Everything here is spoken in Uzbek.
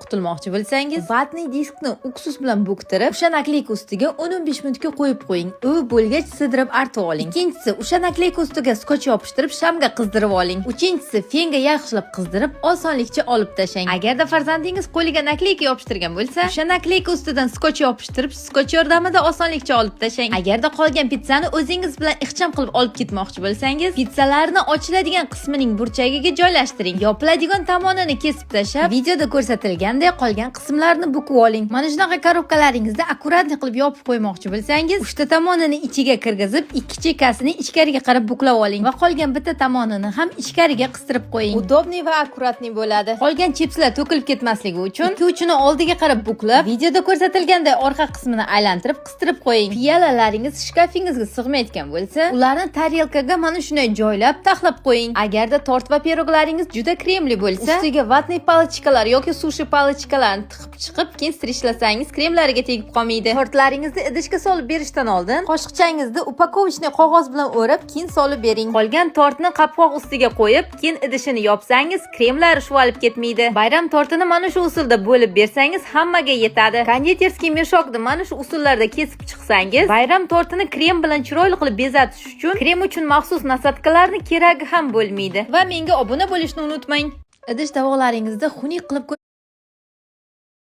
qutulmoqchi bo'lsangiz, vatniy diskni uksus bilan bo'ktirib, o'sha nakleyka ustiga 10-15 minutga qo'yib qo'ying. U bo'lgach sidirib artib oling. Ikkinchisi, o'sha nakleyka ustiga skotch yopishtirib, shamga qizdirib oling. Uchinchisi, fenga yaxshilab qizdirib, osonlikcha olib tashlang. Agarda farzandingiz qo'liga nakleyka yopishtirgan bo'lsa, o'sha nakleyka ustidan skotch yopishtirib, skotch yordamida osonlikcha olib tashlang. Agarda qolgan pizzani o'zingiz bilan ixcham qilib olib ketmoqchi bo'lsangiz, pizzalarni ochiladigan qismining burchagiga joylashtiring. Yopiladigan tomonini kesib tashlab, videoda ko'rsatilgandek qolgan qismlarini bukib oling. Mana shunaqa korobkalaringizda akkuratni qilib yopib qo'ymoqchi bo'lsangiz, uchta tomonini ichiga kirgizib, ikki chekkasini ichkariga qarab buklab oling va qolgan bitta tomonini ham ichkariga qistirib qo'ying. Udobniy va akkuratniy bo'ladi. Qolgan chipslar to'kilib ketmasligi uchun ikki uchini oldiga qarab buklab, videoda ko'rsatilgandek orqa qismini aylantirib qistirib qo'ying. Piyolalaringiz shkafingizga sig'mayotgan bo'lsa, ularni tarelkaga mana shunday joylab, taxlab qo'ying. Agarda tort va piroglaringiz juda kremli bo'lsa, ustiga vatniy palochkalar yoki sushi palochkalarni tiqib chiqib, keyin strishlasangiz kremlariga tegib qolmaydi. Tortlaringizni idishga solib berishdan oldin qoshiqchangizni upakovichniy qog'oz bilan o'rab, keyin solib bering. Qolgan tortni qopqoq ustiga qo'yib, keyin idishini yopsangiz, kremlari shuvalib ketmaydi. Bayram tortini mana shu usulda bo'lib bersangiz, hammaga yetadi. Konditerskiy meshokni mana shu usullarda kesib chiqsangiz, bayram tortini krem bilan chiroyli qilib bezatish uchun krem uchun maxsus nasatkalarni keragi ham bo'lmaydi. Va menga obuna bo'lishni unutmang. Idish tovoqlaringizda xunuk qilib